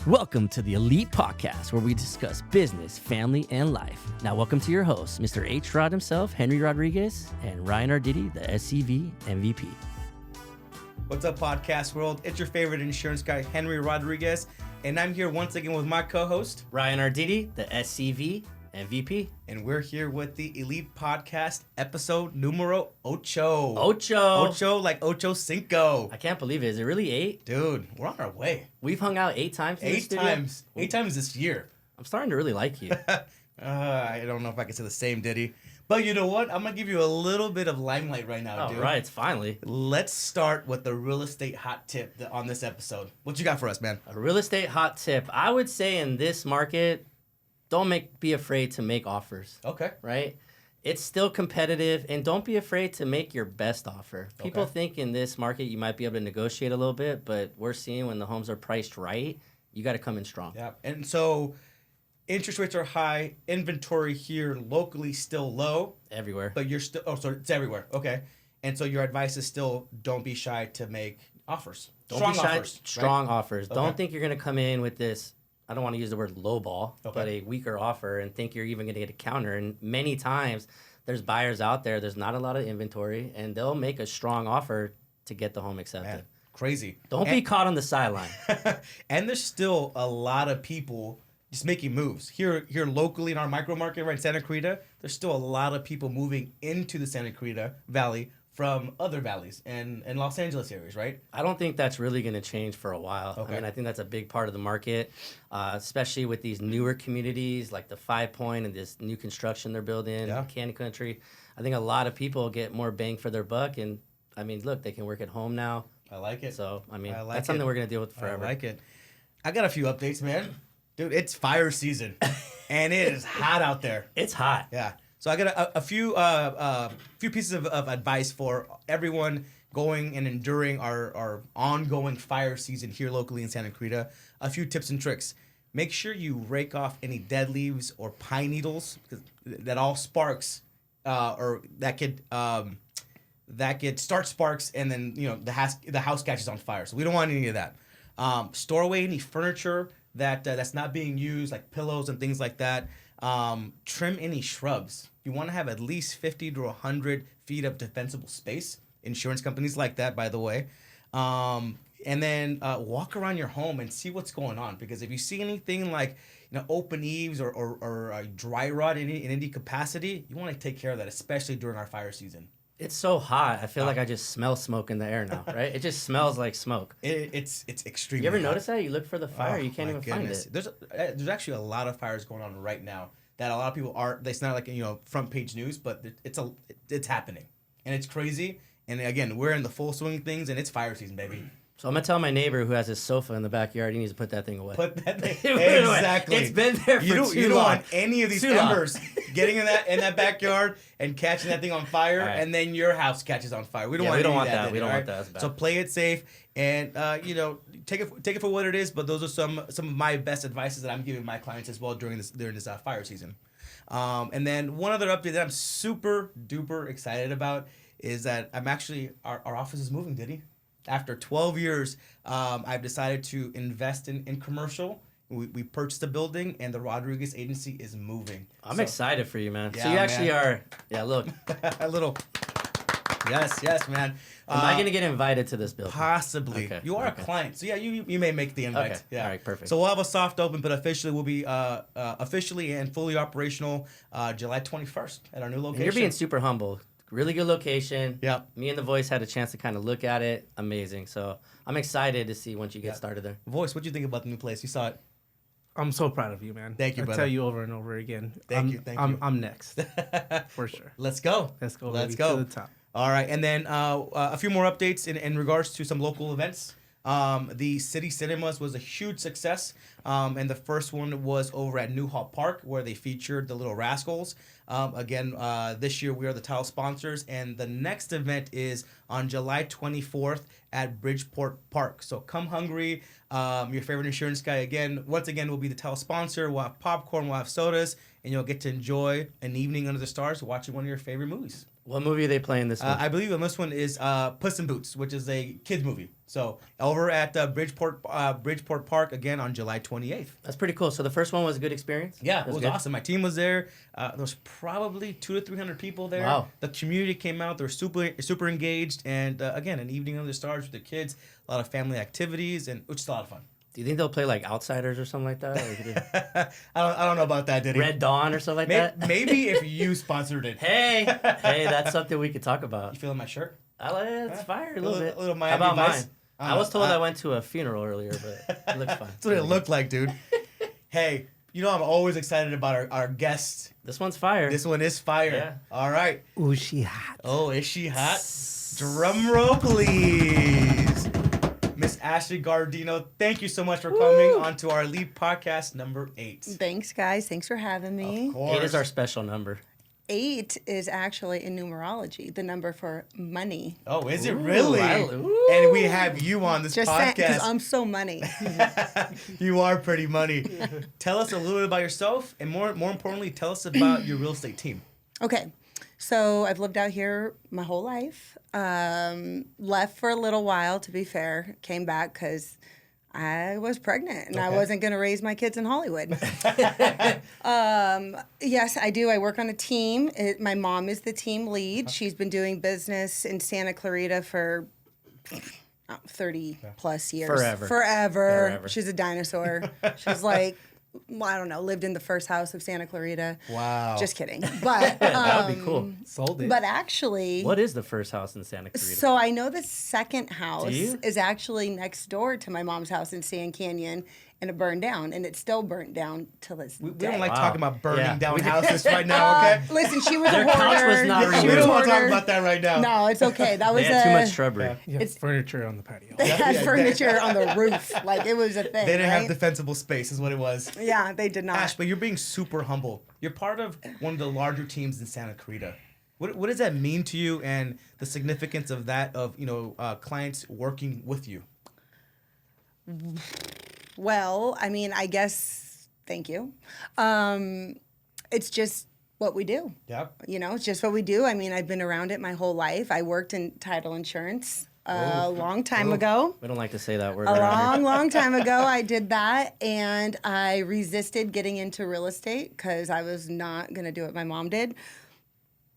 Welcome to the Elite Podcast, where we discuss business, family, and life. Now, welcome to your hosts, Mr. H. Rod himself, Henry Rodriguez, and Ryan Arditi, the SCV MVP. What's up, podcast world? It's your favorite insurance guy, Henry Rodriguez, and I'm here once again with my co-host, Ryan Arditi, the SCV MVP. And we're here with the Elite Podcast, episode numero ocho. Ocho. Ocho, like ocho cinco. I can't believe it. Is it really 8? Dude, we're on our way. We've hung out 8 times in the studio? 8 times this year. I'm starting to really like you. I don't know if I can say the same, Diddy. But you know what? I'm going to give you a little bit of limelight right now, dude. All right, finally. Let's start with the real estate hot tip on this episode. What you got for us, man? A real estate hot tip. I would say in this market, don't be afraid to make offers. Okay. Right? It's still competitive, and don't be afraid to make your best offer. People think in this market you might be able to negotiate a little bit, but we're seeing when the homes are priced right, you got to come in strong. Yeah, and so interest rates are high, inventory here locally still low. Everywhere. But you're still, so it's everywhere. Okay. And so your advice is still don't be shy to make offers. Strong Right? offers. Okay. Don't think you're going to come in with this, I don't want to use the word lowball, Okay. but a weaker offer and think you're even going to get a counter. And many times there's buyers out there's not a lot of inventory, and they'll make a strong offer to get the home accepted. Man, crazy. Don't be caught on the sideline. And there's still a lot of people just making moves. Here locally in our micro market, right, in Santa Clarita, there's still a lot of people moving into the Santa Clarita Valley from other valleys and Los Angeles areas, right? I don't think that's really going to change for a while. Okay. I mean, I think that's a big part of the market, especially with these newer communities like the 5 Point and this new construction they're building, Candy Country. I think a lot of people get more bang for their buck. And, I mean, look, they can work at home now. I like it. So, I mean, like that's something we're going to deal with forever. I like it. I got a few updates, man. Dude, it's fire season, and it is hot out there. It's hot. Yeah. So I got a few pieces of advice for everyone going and enduring our ongoing fire season here locally in Santa Clarita. A few tips and tricks. Make sure you rake off any dead leaves or pine needles, because that all sparks, or that could start sparks, and then the house catches on fire. So we don't want any of that. Store away any furniture that's not being used, like pillows and things like that. Trim any shrubs. You want to have at least 50 to 100 feet of defensible space. Insurance companies like that, by the way. And then walk around your home and see what's going on. Because if you see anything like open eaves or dry rot in any capacity, you want to take care of that, especially during our fire season. It's so hot. I feel like I just smell smoke in the air now, right? It just smells like smoke. It's extremely You ever hot. notice that? You look for the fire, you can't even find it. There's actually a lot of fires going on right now that a lot of people aren't. It's not like front page news, but it's happening, and it's crazy. And again, we're in the full swing of things, and it's fire season, baby. So I'm gonna tell my neighbor who has his sofa in the backyard, he needs to put that thing away. Put that thing exactly. It's been there for too long. You don't want any of these embers getting in that backyard and catching that thing on fire, right. And then your house catches on fire. We don't want that. We don't want that. That's bad. So play it safe, and take it for what it is. But those are some of my best advices that I'm giving my clients as well during this fire season. And then one other update that I'm super duper excited about is that our office is moving, Diddy. After 12 years, I've decided to invest in commercial. We purchased a building, and the Rodriguez agency is moving. I'm excited for you, man. Yeah, so you actually are, look. A little. Yes, man. Am I going to get invited to this building? Possibly. Okay. You are a client, so you may make the invite. Okay. Yeah. All right, perfect. So we'll have a soft open, but officially we'll be officially and fully operational July 21st at our new location. And you're being super humble. Really good location. Yeah. Me and the Voice had a chance to kind of look at it. Amazing. So I'm excited to see once you get started there. Voice, what do you think about the new place? You saw it. I'm so proud of you, man. Thank you, brother. I tell you over and over again. Thank you. I'm next. For sure. Let's go. Let's go. Let's baby, go. to the top. All right. And then a few more updates in regards to some local events. The City Cinemas was a huge success. And the first one was over at Newhall Park, where they featured the Little Rascals. Again, this year we are the title sponsors. And the next event is on July 24th at Bridgeport Park. So come hungry. Your favorite insurance guy, once again, will be the title sponsor. We'll have popcorn, we'll have sodas, and you'll get to enjoy an evening under the stars watching one of your favorite movies. What movie are they playing this one? I believe on this one is Puss in Boots, which is a kids movie. So over at Bridgeport Park again on July 28th. That's pretty cool. So the first one was a good experience? Yeah, it was awesome. My team was there. There was probably 200 to 300 people there. Wow. The community came out. They were super engaged. And again, an evening under the stars with the kids, a lot of family activities, and which is a lot of fun. Do you think they'll play like Outsiders or something like that? I don't know about that, Diddy. Red Dawn or something like that? Maybe if you sponsored it. Hey, that's something we could talk about. You feeling my shirt? I like it. It's fire a little bit. A little How about Vice? mine? I was told I went to a funeral earlier, but it looks fine. That's what it looked like, dude. Hey, you know I'm always excited about our guests. This one's fire. This one is fire. Yeah. All right. Ooh, is she hot? Oh, is she hot? Drum roll, please. Miss Ashley Guardino, thank you so much for coming on to our lead podcast number 8. Thanks, guys. Thanks for having me. Of course. 8 is our special number. 8 is actually in numerology, the number for money. Oh, is it really? Ooh. And we have you on this Just saying, because podcast. I'm so money. You are pretty money. Tell us a little bit about yourself, and more importantly, tell us about your real estate team. Okay. So I've lived out here my whole life. Left for a little while, to be fair. Came back because I was pregnant and I wasn't going to raise my kids in Hollywood. Yes, I do. I work on a team. My mom is the team lead. She's been doing business in Santa Clarita for 30 plus years. Forever. She's a dinosaur. She's like, I don't know, lived in the first house of Santa Clarita. Wow. Just kidding. But That would be cool. Sold it. But actually, What is the first house in Santa Clarita? so I know the second house Do you? is actually next door to my mom's house in Sand Canyon, and it burned down, and it's still burnt down till this We day. don't like Wow. talking about burning Yeah. down houses right now, okay? Listen, she was Their a hoarder. couch was not She removed. We was don't a want to talk hoarder. about that right now. No, it's okay. That was They had too much shrubbery. You have It's- furniture on the patio. They had Yeah, furniture on the roof, like it was a thing. They didn't right? have defensible space, is what it was. Yeah, they did not. Ash, but you're being super humble. You're part of one of the larger teams in Santa Clarita. What does that mean to you, and the significance of that, of clients working with you? Well, I mean, I guess. Thank you. It's just what we do. Yep. It's just what we do. I mean, I've been around it my whole life. I worked in title insurance a long time ago. We don't like to say that word. A around here. long time ago, I did that, and I resisted getting into real estate because I was not going to do what my mom did.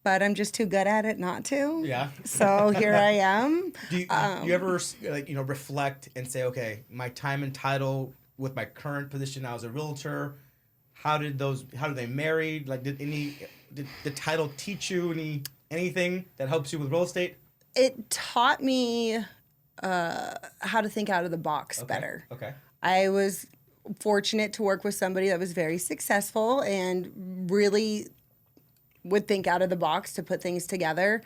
But I'm just too good at it not to. Yeah. So here I am. Do you ever reflect and say, okay, my time and title with my current position now as a realtor, how did they marry? Like, did the title teach you anything that helps you with real estate? It taught me how to think out of the box better. Okay. I was fortunate to work with somebody that was very successful and really would think out of the box to put things together.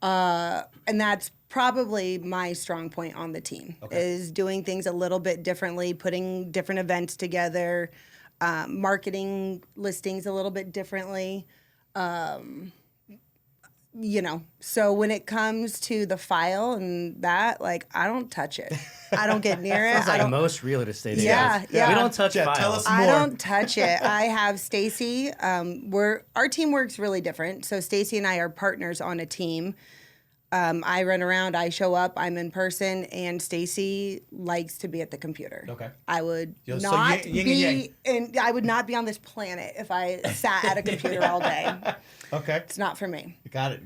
And that's probably my strong point on the team, is doing things a little bit differently, putting different events together, marketing listings a little bit differently. So when it comes to the file and that, like, I don't touch it. I don't get near it. Sounds I like don't. most real estate agents. Yeah. We don't touch Yeah, files. tell us I more. don't touch it. I have Stacy. Our team works really different. So Stacy and I are partners on a team. I run around, I show up, I'm in person, and Stacy likes to be at the computer. Okay. I would So not yin and yang. be, and I would not be on this planet if I sat at a computer all day. Okay. It's not for me. Got it.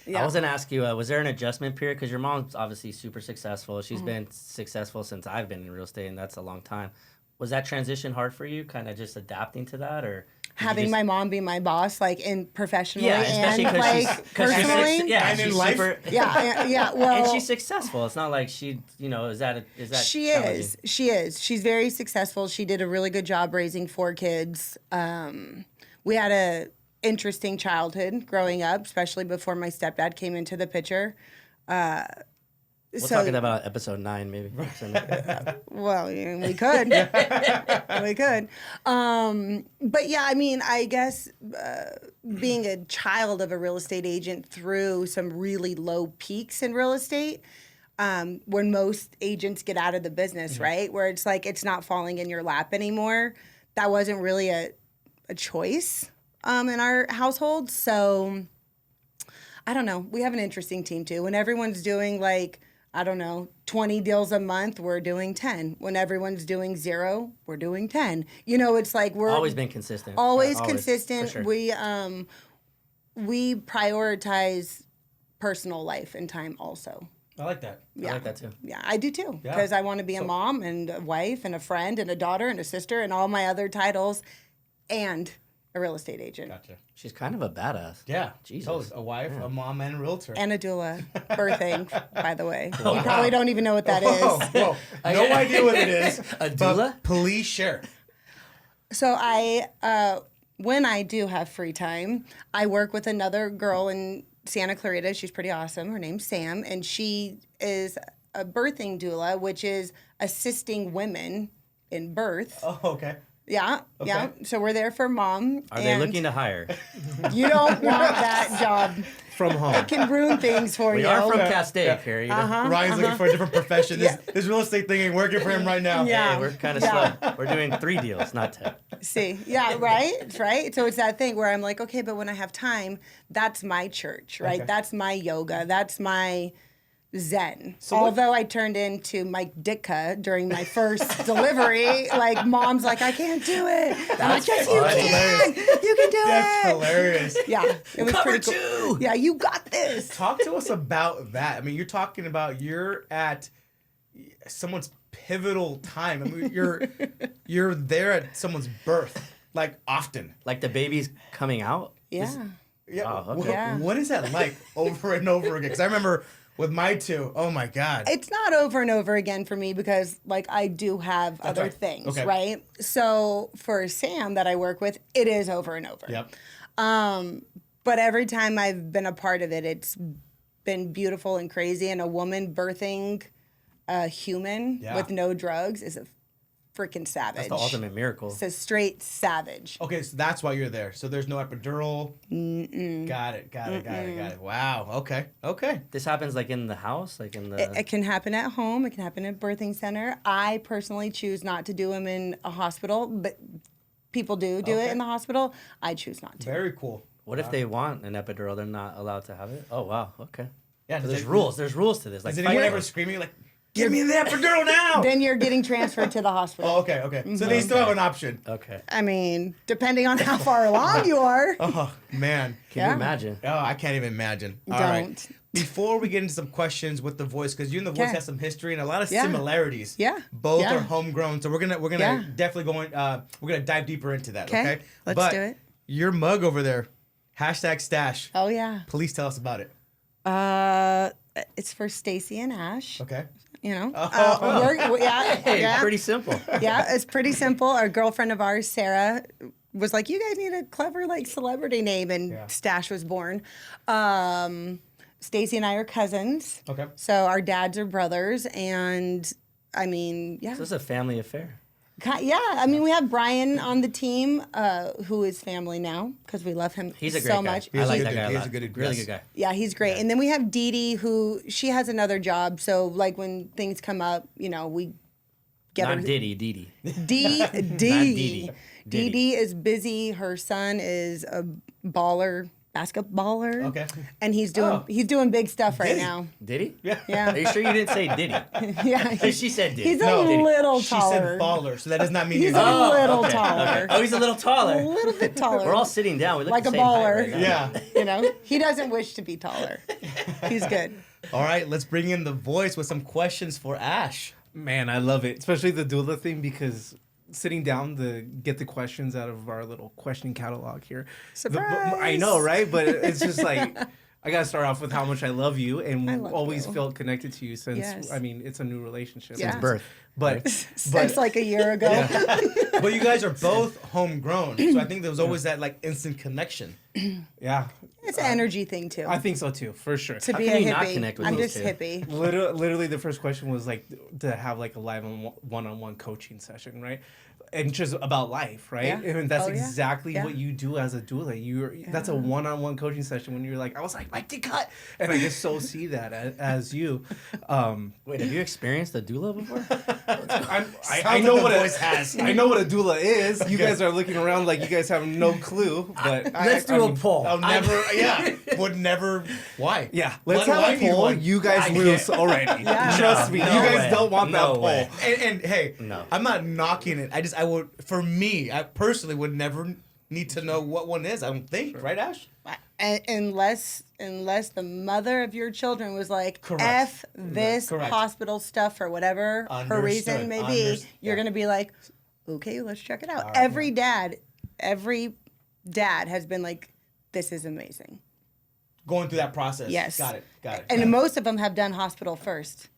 Yeah. I was going to ask you, was there an adjustment period? Because your mom's obviously super successful. She's Mm-hmm. been successful since I've been in real estate, and that's a long time. Was that transition hard for you, kind of just adapting to that? Or Having my mom be my boss, like in professionally especially and like personally. And in she's life? super, Yeah. Well, and she's successful. It's not like is that She challenging? is. She is. She's very successful. She did a really good job raising 4 kids. We had a interesting childhood growing up, especially before my stepdad came into the picture. We'll talk about episode 9, maybe. Well, yeah, we could. We could. But yeah, I mean, I guess being a child of a real estate agent through some really low peaks in real estate, when most agents get out of the business, right? Where it's like it's not falling in your lap anymore. That wasn't really a choice in our household. So I don't know. We have an interesting team too. When everyone's doing like, I don't know, 20 deals a month, we're doing 10. When everyone's doing 0, we're doing 10. You know, it's like we're always been consistent. Always consistent. For sure. We prioritize personal life and time also. I like that. Yeah. I like that too. Yeah, I do too. Because I want to be a mom and a wife and a friend and a daughter and a sister and all my other titles and a real estate agent. Gotcha. She's kind of a badass. Yeah. Jesus. Totally. A wife, a mom, and a realtor. And a doula. Birthing, by the way. You probably don't even know what that is. Whoa. No idea what it is. A doula? Please share. So when I do have free time, I work with another girl in Santa Clarita. She's pretty awesome. Her name's Sam, and she is a birthing doula, which is assisting women in birth. Oh, okay. Yeah, Okay. yeah. So we're there for mom. Are they looking to hire? You don't want that job. From home. It can ruin things for We you. are from Castaic here. You know? Ryan's looking for a different profession. This real estate thing ain't working for him right now. Yeah. Hey, we're kind of slow. We're doing 3 deals, not 10. See, yeah, right. So it's that thing where I'm like, okay, but when I have time, that's my church, right? Okay. That's my yoga. That's my Zen. So although I turned into Mike Ditka during my first delivery, like mom's like, I can't do it. I'm like, yes, you can. You can do That's it. hilarious. Yeah, it was Cover pretty cool. 2. Yeah, you got this. Talk to us about that. I mean, you're talking about you're at someone's pivotal time. I mean, you're there at someone's birth, like often. Like the baby's coming out? Yeah. Yeah. Oh, okay. Yeah. What is that like over and over again? Because I remember with my 2, oh my God. It's not over and over again for me because, like, I do have other right. things, Okay. right? So for Sam that I work with, it is over and over. Yep. But every time I've been a part of it, it's been beautiful and crazy. And a woman birthing a human with no drugs is a freaking savage. That's the ultimate miracle. It's a straight savage. Okay, so that's why you're there. So there's no epidural. Got it. Wow. Okay. This happens like in the house? Like in the... It can happen at home. It can happen at a birthing center. I personally choose not to do them in a hospital, but people do it in the hospital. I choose not to. Very cool. What if they want an epidural? They're not allowed to have it? Oh, wow. Okay. Yeah. There's rules. There's rules to this. Like, Is anyone ever screaming like, give me the epidural now? Then you're getting transferred to the hospital. Oh, okay. So they still have an option. Okay. I mean, depending on how far along you are. Oh, man. Can you imagine? Oh, I can't even imagine. All Don't. right. Before we get into some questions with the voice, because you and the voice Okay. have some history and a lot of Yeah. similarities. Yeah. Both Yeah. are homegrown, so we're gonna Yeah. definitely go in. We're gonna dive deeper into that. Okay. Let's But do it. Your mug over there, #stash. Oh yeah. Please tell us about it. It's for Stacy and Ash. Okay. You know. Hey, Yeah. pretty simple. Yeah, it's pretty simple. A girlfriend of ours, Sarah, was like, "You guys need a clever like celebrity name," and Stash was born. Stacy and I are cousins. Okay. So our dads are brothers, and I mean, yeah. So this is a family affair. Yeah, I mean, we have Brian on the team, who is family now because we love him He's a great so guy. much. I like He's that guy a he's lot. a good Really guest. good guy. Yeah, he's great. And then we have Dee Dee, who she has another job. So like when things come up, you know, we get Not her. Diddy, Didi. Dee Didi. Dee Dee is busy. Her son is a basketballer. Okay. And he's doing big stuff right now. Diddy? Yeah. Are you sure you didn't say Diddy? Yeah. She said Diddy. He's a No, Diddy. little She taller. said baller, so that does not mean He's you're a little okay, taller. okay. Oh, he's a little taller. A little bit taller. We're all sitting down. We look Like the a same height baller. right now. Yeah. You know, he doesn't wish to be taller. He's good. All right, let's bring in the voice with some questions for Ash. Man, I love it, especially the doula thing, because sitting down to get the questions out of our little question catalog here. Surprise! I know, right? But it's just like, I got to start off with how much I love you and I love always you. felt connected to you since, Yes. I mean, it's a new relationship. Yeah. Since birth. But, Since like a year ago. But you guys are both homegrown, so I think there was always that like instant connection. yeah, It's an energy thing too. I think so too, for sure. To How be can a you not hippie. connect with I'm those just two? hippie. Literally, the first question was like to have like a live one-on-one coaching session, right? And just about life, right? Yeah. And that's Oh, yeah. exactly Yeah. what you do as a doula. That's a one-on-one coaching session when you're like, I was like, Mike, cut, and I just so see that as you. Wait, have you experienced a doula before? I know what I know what a doula is. You guys are looking around like you guys have no clue. But let's do a poll. I'll never. Would never. Why? Yeah, let's have a poll. You guys lose already. Yeah. Trust me. You guys don't want that poll. And hey, I'm not knocking it. I would. For me, I personally would never need to know what one is. I don't think. Right, Ash? Unless the mother of your children was like, F this hospital stuff for whatever her reason may be, you're going to be like, okay, let's check it out. Every dad has been like, this is amazing. Going through that process. Yes. Got it. And most of them have done hospital first.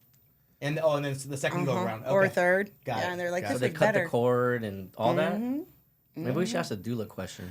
And then the second go around. Okay. Or third. Got it. And they're like, this so is they better. cut the cord and all that? Maybe we should ask a doula question.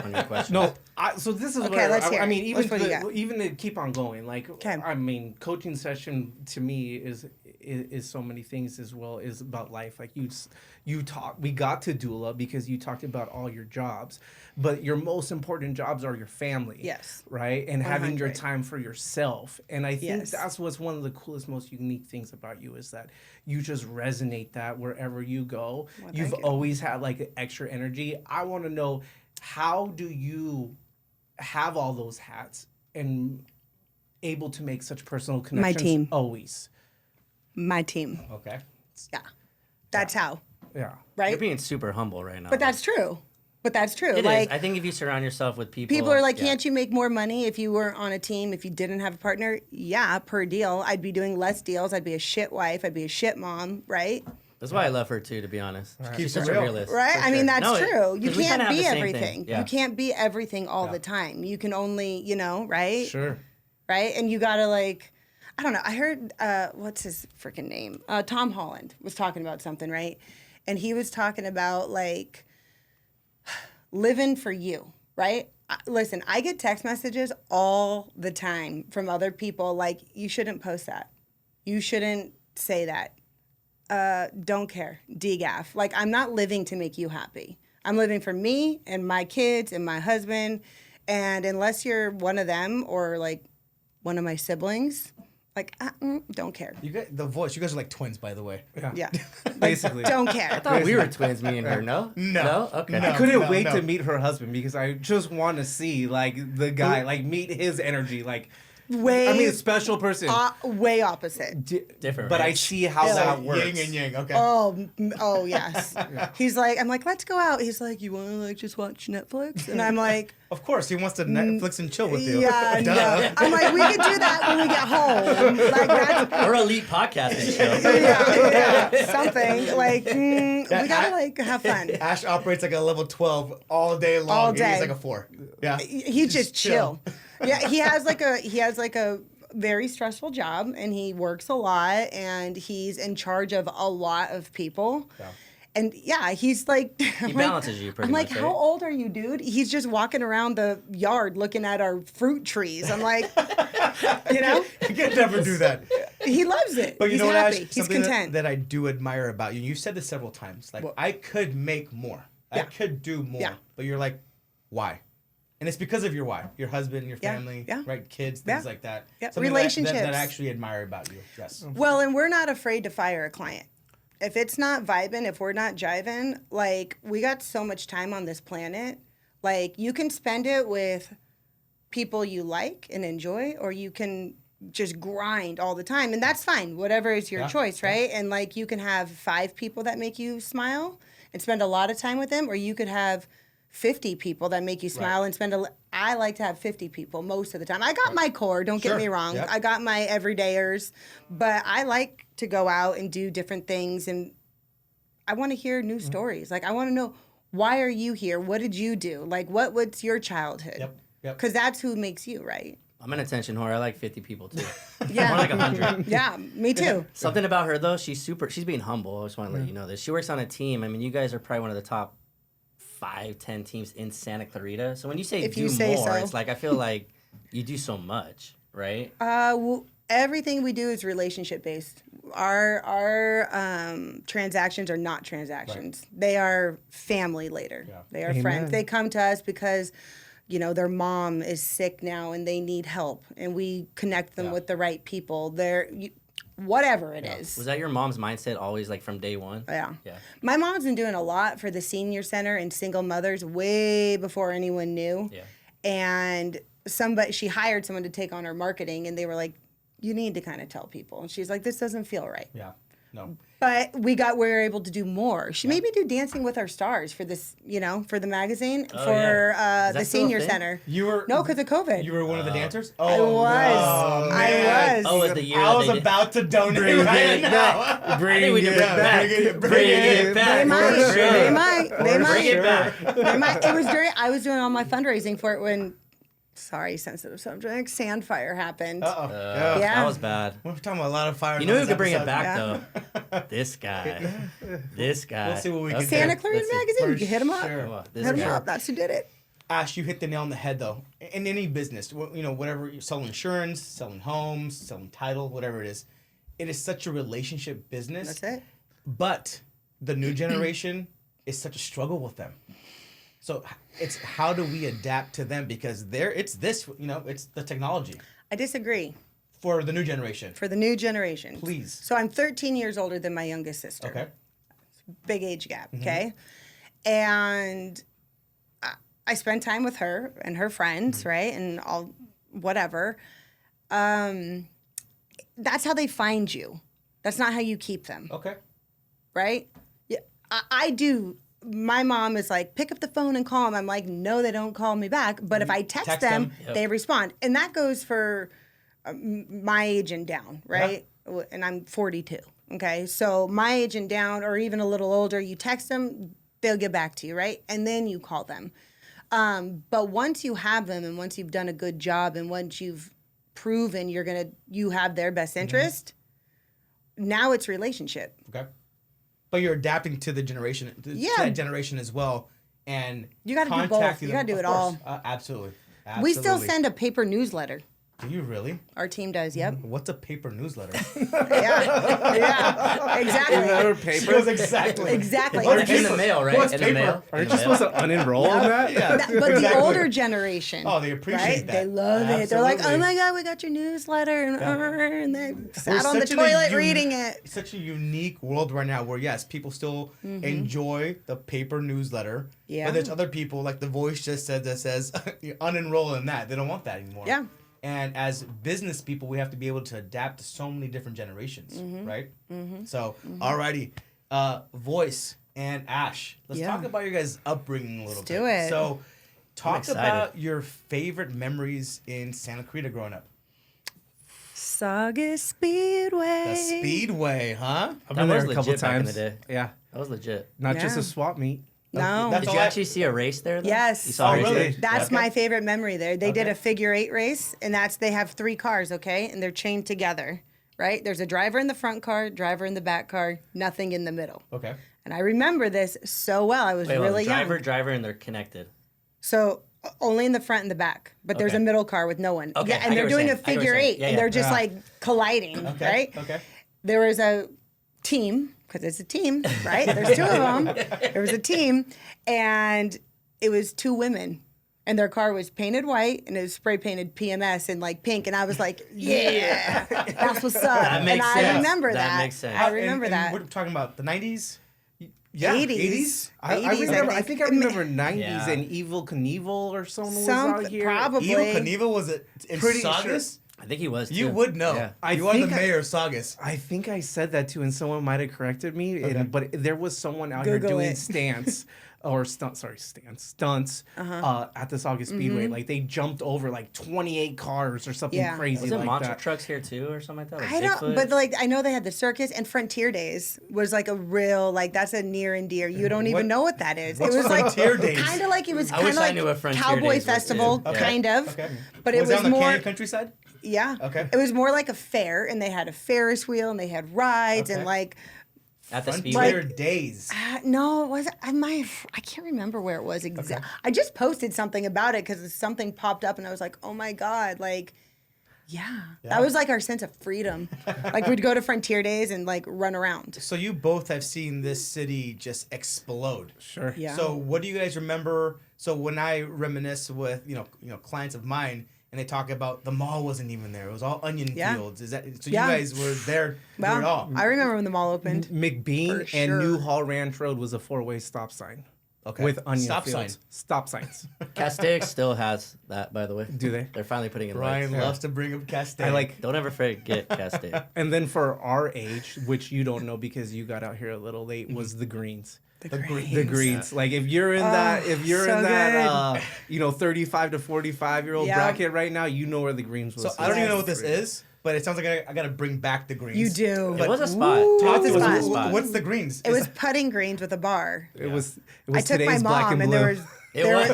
On your question. No, so this is okay, let's hear. I mean, even to keep on going, like, I mean, coaching session to me is so many things as well. Is about life. Like we got to doula because you talked about all your jobs, but your most important jobs are your family. Yes. Right, and 100. Having your time for yourself, and I think that's what's one of the coolest, most unique things about you is that you just resonate that wherever you go. Well, You've always had like extra energy. I want to know. How do you have all those hats and able to make such personal connections? My team. Always. My team. Okay. Yeah. That's how. Yeah. Right? You're being super humble right now. But that's true. It is. I think if you surround yourself with people. People are like, can't you make more money if you were on a team, if you didn't have a partner? Yeah, per deal. I'd be doing less deals. I'd be a shit wife. I'd be a shit mom, right? That's why I love her too, to be honest. Right. She's such a realist. Right? I mean, that's true. You can't be everything. Yeah. You can't be everything all the time. You can only, right? Sure. Right? And you got to like, I don't know. I heard, what's his freaking name? Tom Holland was talking about something, right? And he was talking about like living for you, right? Listen, I get text messages all the time from other people like, you shouldn't post that. You shouldn't say that. Don't care. DGAF. Like, I'm not living to make you happy. I'm living for me and my kids and my husband. And unless you're one of them or like one of my siblings, like, don't care. You got the voice. You guys are like twins, by the way. Yeah. Basically. Don't care. I thought we were twins, me and her. No? Okay. I couldn't wait to meet her husband because I just want to see like the guy, like meet his energy, like. A special person. Way opposite. Different. But I see how that works. Yin and yang. Okay. Oh yes. He's like, I'm like, let's go out. He's like, you want to like just watch Netflix? And I'm like, of course, he wants to Netflix and chill with you. Yeah. No. I'm like, we could do that when we get home. Like that's or elite podcasting show. Yeah. Something like we gotta like have fun. Ash operates like a level 12 all day long. All day. He's like a 4. Yeah. He's just chill. Yeah, he has like a very stressful job and he works a lot and he's in charge of a lot of people. Yeah. And he's like he balances you pretty much. I'm like, how old are you, dude? He's just walking around the yard looking at our fruit trees. I'm like, you can never do that. He loves it. But he's know happy. What, Ash? He's content. That I do admire about you. You've said this several times. Like, I could make more. I could do more. Yeah. But you're like, why? And it's because of your why, your husband, your family, right? Kids, things like that. Yeah. Relationships. That I actually admire about you. Yes. Well, and we're not afraid to fire a client. If it's not vibing, if we're not jiving, like we got so much time on this planet. Like you can spend it with people you like and enjoy, or you can just grind all the time. And that's fine. Whatever is your choice, right? And like you can have 5 people that make you smile and spend a lot of time with them, or you could have 50 people that make you smile and spend I like to have 50 people most of the time. I got my core, don't get me wrong. Yep. I got my everydayers, but I like to go out and do different things and I want to hear new stories. Like I want to know, why are you here? What did you do? Like what's your childhood? Yep. Cuz that's who makes you, right? I'm an attention whore. I like 50 people too. Yeah. More like 100. Yeah, me too. Something about her though, she's being humble. I just want to let you know this. She works on a team. I mean, you guys are probably one of the top 5-10 teams in Santa Clarita. So when you say more, it's like I feel like you do so much, right? Well, everything we do is relationship based. Our transactions are not transactions. Right. They are family later. Yeah. They are friends. They come to us because their mom is sick now and they need help, and we connect them with the right people. whatever it is. Was that your mom's mindset always, like, from day one? Yeah. My mom's been doing a lot for the senior center and single mothers way before anyone knew. Yeah. And she hired someone to take on her marketing, and they were like, you need to kind of tell people. And she's like, this doesn't feel right. Yeah. No. But we were able to do more. She made me do Dancing with Our Stars for this, for the magazine, the senior center. You were because of COVID. You were one of the dancers. I was. I was. Oh, was the year I was about to donate right now. Bring it back. They might. Bring it back. They might. It was I was doing all my fundraising for it when. Sorry, sensitive subject. Sand fire happened. Yeah. That was bad. We're talking about a lot of fire. You know who could bring it back, though? This guy. This guy. We'll see what we can do. Santa Clarita Magazine. You can hit him up. Sure. Hit him up. That's who did it. Ash, you hit the nail on the head, though. In any business, whatever, you're selling insurance, selling homes, selling title, whatever it is such a relationship business. That's it. But the new generation is such a struggle with them. So it's how do we adapt to them, because it's the technology. I disagree. For the new generation. For the new generation. Please. So I'm 13 years older than my youngest sister. Okay. Big age gap, okay? And I spend time with her and her friends, right? And all whatever. That's how they find you. That's not how you keep them. Okay. Right? Yeah, I do. My mom is like, pick up the phone and call them. I'm like, no, they don't call me back. But if I text them, they respond. And that goes for my age and down, right? Yeah. And I'm 42, okay? So my age and down, or even a little older, you text them, they'll get back to you, right? And then you call them. But once you have them, and once you've done a good job, and once you've proven you have their best interest, now it's relationship. Okay. But you're adapting to the generation, to that generation as well, and you got to do both. You got to do it all. Absolutely. We still send a paper newsletter. Do you really? Our team does. Yep. What's a paper newsletter? Yeah, exactly. Another paper. Exactly. In the mail, right? In the mail. Aren't you supposed to unenroll in that? Yeah. But the older generation. Oh, they appreciate that. They love it. They're like, oh my God, we got your newsletter. And they sat on the toilet reading it. Such a unique world right now where, yes, people still enjoy the paper newsletter. Yeah. But there's other people, like the voice just said, that says, unenroll in that. They don't want that anymore. Yeah. And as business people, we have to be able to adapt to so many different generations, right? So, alrighty. Voice and Ash. Let's talk about your guys' upbringing a little bit. Do it. So, talk about your favorite memories in Santa Clarita growing up. Saugus Speedway. The Speedway, huh? I've been there a couple times. times. Back in the day. Yeah. That was legit. Not just a swap meet. No. That's Did you actually see a race there, though? Yes. You saw a race really? there? That's my favorite memory there. They did a figure 8 race, and they have 3 cars, okay? And they're chained together, right? There's a driver in the front car, driver in the back car, nothing in the middle. Okay. And I remember this so well. I was really young. Driver, and they're connected. So only in the front and the back, but there's a middle car with no one. Okay, Yeah, and they're doing a figure 8, and they're just like colliding, right? Okay. There was a team, because it's a team, right? There's 2 of them. There was a team, and it was 2 women. And their car was painted white, and it was spray painted PMS in like pink. And I was like, yeah, that's what's up. That makes sense. I remember that. That makes sense. I remember that. We're talking about the 90s? Yeah, 80s? I remember 90s and Evil Knievel or someone was out here. Probably. Evil Knievel was it in Saugus? I think he was, too. You would know. Yeah. You are the mayor of Saugus. I think I said that too, and someone might have corrected me. But there was someone out here doing stunts at the Saugus Speedway. Like they jumped over like 28 cars or something crazy was it like monster that. trucks here too or something like that? Like I don't, Bigfoot? but like I know they had the circus, and Frontier Days was like a real that's a near and dear. You don't even know what that is. What's it was Frontier like Days? kind of like it was I kind wish of I knew what like Frontier Cowboy Days was, Festival, too. kind of. Okay. But it was on the more Canyon countryside? Yeah. Okay. It was more like a fair, and they had a Ferris wheel, and they had rides, and like. At the Frontier Speedway? Days. No, it wasn't. I can't remember where it was exactly. Okay. I just posted something about it because something popped up, and I was like, oh my God, like. Yeah. That was like our sense of freedom. Like we'd go to Frontier Days and like run around. So you both have seen this city just explode. Sure. Yeah. So what do you guys remember? So when I reminisce with, clients of mine, and they talk about the mall wasn't even there. It was all onion fields. Is that so? You guys were there through it all. I remember when the mall opened. McBean and Newhall Ranch Road was a 4-way stop sign. Okay. With onion fields. Stop signs. Castaic still has that, by the way. Do they? They're finally putting in Brian lights. loves to bring up Castaic. Don't ever forget Castaic. And then for our age, which you don't know because you got out here a little late, was the greens. The greens. Like if you're in that, 35 to 45-year-old bracket right now, you know where the greens was. So I don't even know what this is, but it sounds like I got to bring back the greens. You do. It was a spot. Talk It to was a us. spot. What's the greens? It was putting greens with a bar. It was I took my today's black mom, and and blue. there was.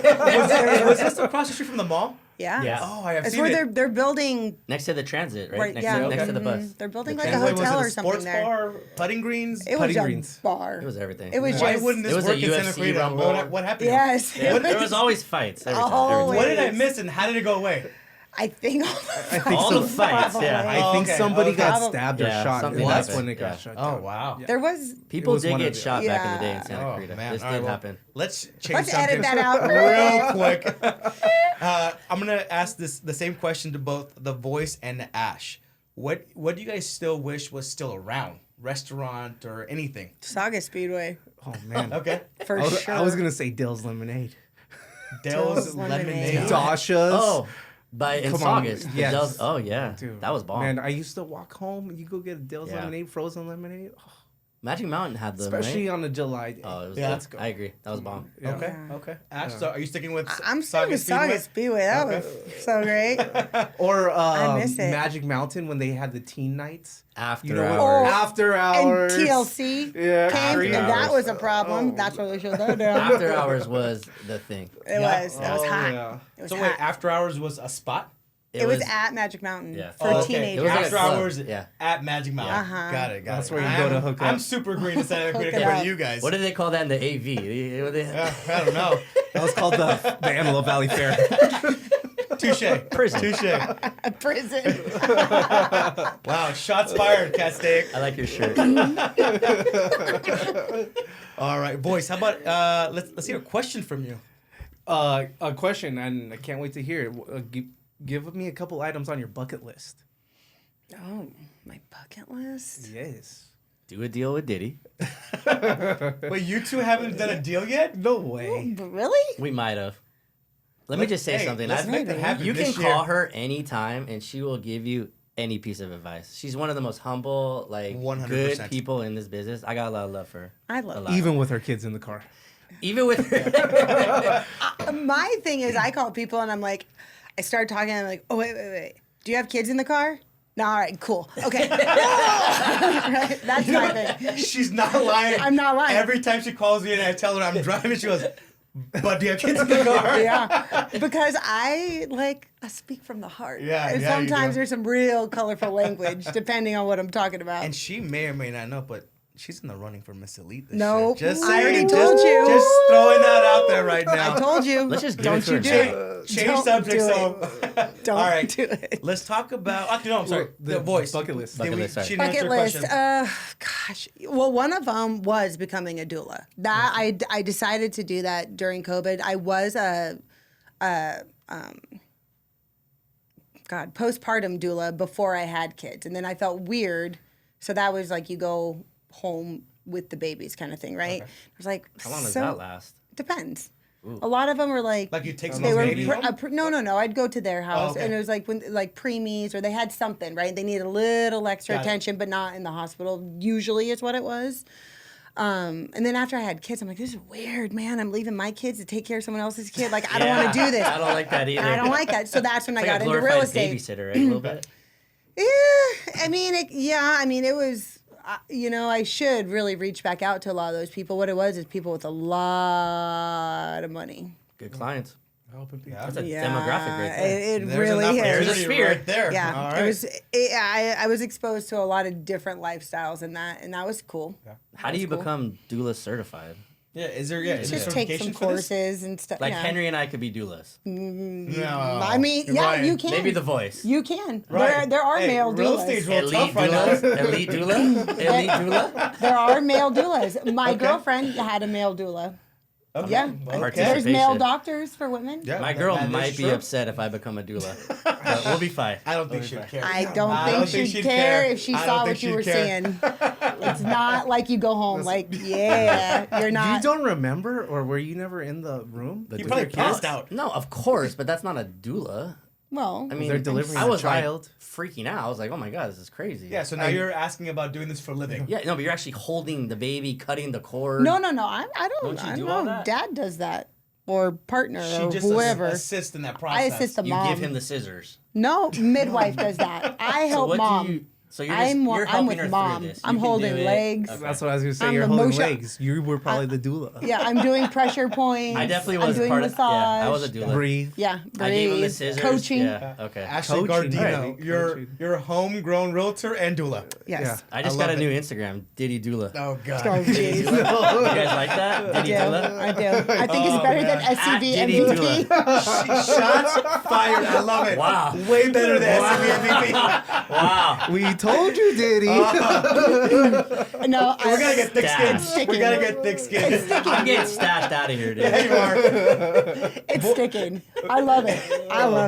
Was this across the street from the mall? Yeah. Oh, I have It's seen where it. they're building. Next to the transit, right? Next to the bus. They're building The like a transit. hotel or Was it a something sports there. bar, putting greens? It was Putting a greens. bar. It was everything. It was Why just. wouldn't this It was work a in Santa UFC Clarita? rumble. What happened? Yes. There was always fights. Every time. Always. What did I miss and how did it go away? I think All the fights, yeah. I think okay, somebody got okay. stabbed or shot, and something that's happened. when it got shut Oh, down. wow. there was. People was did one get of the- shot back in the day in Yeah. Santa Clarita. man. This All did right, happen. Let's change Let's subjects edit that out. real quick. I'm going to ask the same question to both the voice and the Ash. What do you guys still wish was still around? Restaurant or anything? Saga Speedway. Oh, man. Okay. For sure. I was going to say Dale's Lemonade. Dale's Lemonade. Lemonade. Dasha's. Oh, in Come on. August. Yes. Oh, yeah. Dude, That was bomb. Man, I used to walk home. You go get a Dale's Yeah. Lemonade, frozen lemonade. Oh, Magic Mountain had them, especially right? on a July day. Oh, it was Yeah. Let's go. I agree. That was bomb. Yeah. Okay. Ash, so are you sticking with I'm still with Saga Speedway. That was so great. Or I miss it. Magic Mountain when they had the teen nights. After You know, hours. after And hours. TLC Yeah, came, After and that hours. was a problem. Oh. That's why they shut that down. After hours was the thing. It was. That was Oh, hot. yeah. It was So hot. wait, After Hours was a spot? It was at Magic Mountain Yeah. for Oh, okay. teenagers. It was like a After club. Hours Yeah. at Magic Mountain. Uh-huh. Got it. That's it. where you go to hook up. I'm super green to Santa Clarita Hook it compared up. to you guys. What did they call that in the AV? I don't know. That was called the Antelope Valley Fair. Touche. Prison. Touche. A prison. Wow, shots fired, Cat Steak. I like your shirt. All right, boys. How about let's hear a question from you. A question, and I can't wait to hear it. Give me a couple items on your bucket list. Oh, my bucket list? Yes. Do a deal with Diddy. Wait, you two haven't done a deal yet? No way. Really? We might have. Let me just say something. Let's make that happen You can this year. call her anytime, and she will give you any piece of advice. She's one of the most humble, 100%. good people in this business. I got a lot of love for her. I love A it. lot. Even with her kids in the car. Even with My thing is, I call people and I'm like, I start talking and I'm like, oh, wait. Do you have kids in the car? No, all right, cool. Okay. Right? That's my thing. She's not lying. I'm not lying. Every time she calls me and I tell her I'm driving, she goes, "But do you have kids in the car?" Yeah, because I speak from the heart. Yeah, and yeah, you sometimes do. there's some real colorful language depending on what I'm talking about. And she may or may not know, but she's in the running for Miss Elite this Nope. year. Just I already saying, told just, you. Just throwing that out there right now. I told you. Let's just give don't it to you her do now. it. Change Don't subject. do So, it. Don't all right, do it. let's talk about. Actually, no, I'm sorry. The voice bucket list. Bucket list, sorry. She didn't Bucket answer list. your Gosh. Well, one of them was becoming a doula. That I decided to do that during COVID. I was postpartum doula before I had kids, and then I felt weird. So that was like you go home with the babies kind of thing, right? I was like, How long does that last? Depends. A lot of them were like Like you take they someone's were baby home? no. I'd go to their house, okay. and it was like when like preemies or they had something, right? They needed a little extra Got it. attention, but not in the hospital. Usually, is what it was. And then after I had kids, I'm like, this is weird, man. I'm leaving my kids to take care of someone else's kid. Like I don't want to do this. I don't like that either. I don't like that. So that's when It's I like got a into real glorified estate. babysitter, right? A little bit. Yeah, I mean, it was, I should really reach back out to a lot of those people. What it was is people with a lot of money. Good clients. Helping people. That's a demographic right there. It There's really an is. There's a opportunity sphere. right there. Yeah, All right. it was. I was exposed to a lot of different lifestyles and that was cool. How do you become doula certified? Yeah, is there is there Just take some certification for this? courses and stuff. Like yeah. Henry and I could be doulas. No. I mean, yeah, Ryan. you can. Maybe the voice. You can. Right. There are Hey, male real doulas. estate's real Elite tough right doulas. now. Elite doula. Elite doula. There are male doulas. My girlfriend had a male doula. Okay. Yeah. There's male doctors for women. Yeah, my girl might be upset if I become a doula. But we'll be fine. I don't think she'd care. I don't think she'd care if she saw what you were saying. It's not like you go home like, yeah, you're not. You don't remember, or were you never in the room? You probably passed out. No, of course, but that's not a doula. Well, I mean, they're delivering a child. Like freaking out. I was like, oh my God, this is crazy. Yeah, so now you're asking about doing this for a living. Yeah, no, but you're actually holding the baby, cutting the cord. No. I don't know. Dad does that. Or partner or whoever. She just assists in that process. I assist the mom. You give him the scissors. No, midwife does that. I help mom. So you're helping her mom. through this. I'm holding legs. Okay. That's what I was going to say. You're holding legs. You were probably the doula. Yeah, I'm doing pressure points. I definitely was part of. Yeah, I was a doula. Breathe. Yeah, breathe. I gave him the scissors. Coaching. Yeah. Okay. Ashley Guardino, you're a homegrown realtor and doula. Yes. Yeah. I just got a new Instagram, Diddy Doula. Oh God. You guys like that? Diddy Doula? I do. I think it's better than SCV MVP. Shots fired. I love it. Wow. Way better than SCV MVP. Wow. We told you, Diddy. No, we're gonna get thick skin. We gotta get thick skin. I'm getting stashed out of here, dude. Yeah, you are. It's sticking. I love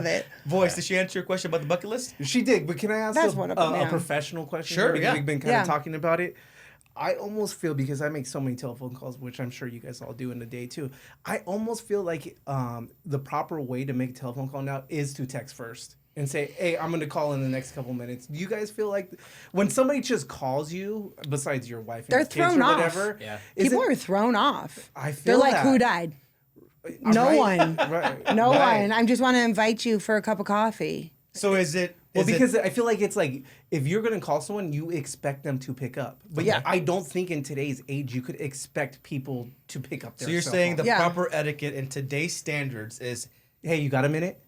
it. Voice, did she answer your question about the bucket list? She did, but can I ask a professional question? Sure, yeah. We've been kind of talking about it. I almost feel, because I make so many telephone calls, which I'm sure you guys all do in a day too, I almost feel like the proper way to make a telephone call now is to text first and say, hey, I'm going to call in the next couple minutes. Do you guys feel like when somebody just calls you, besides your wife and they're your kids thrown or off. whatever? Yeah. People are thrown off. I feel they're like, that. who died? No one. Right. No one. I just want to invite you for a cup of coffee. So is it... because I feel like it's like, if you're going to call someone, you expect them to pick up. But yeah, I don't think in today's age you could expect people to pick up their So you're cell saying phone. the proper etiquette in today's standards is, hey, you got a minute?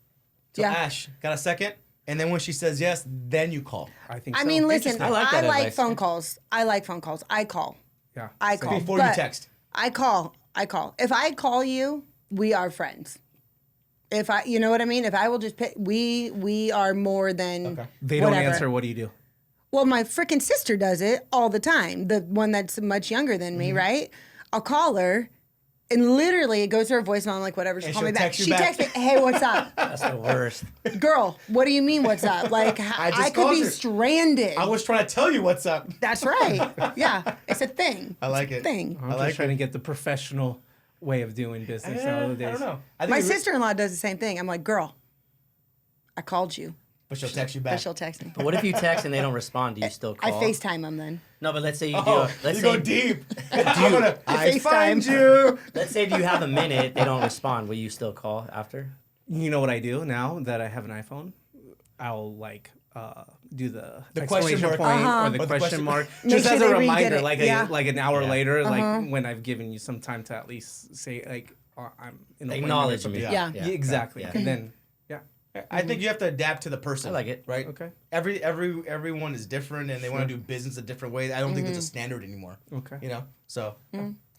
So Ash, got a second? And then when she says yes, then you call. I think so. I mean, listen, I like phone calls. I call. Yeah. I call. Before you text. I call. If I call you, we are friends. You know what I mean? If I will just pick, we are more than They don't answer, what do you do? Well, my freaking sister does it all the time. The one that's much younger than me, right? I'll call her, and literally it goes to her voicemail. I'm like, whatever. She'll call me back. She texts me, hey, what's up? That's the worst. Girl, what do you mean, what's up? Like, I could be stranded. I was trying to tell you what's up. That's right. Yeah, it's a thing. I like it. It's a thing. I'm just trying to get the professional way of doing business nowadays. I don't know. My sister-in-law does the same thing. I'm like, girl, I called you. But she'll text you back. But she'll text me. But what if you text and they don't respond? Do you still call? I FaceTime them then. No, but let's say you do. You go deep. I find you. Let's say if you have a minute, they don't respond. Will you still call after? You know what I do now that I have an iPhone? I'll do the question mark point or the question mark just as a reminder, like an hour later, like when I've given you some time to at least say like I'm in the acknowledge me. Yeah, exactly. And then I think you have to adapt to the person. I like it. Right? Okay. Everyone is different and they want to do business a different way. I don't think there's a standard anymore. Okay. You know? So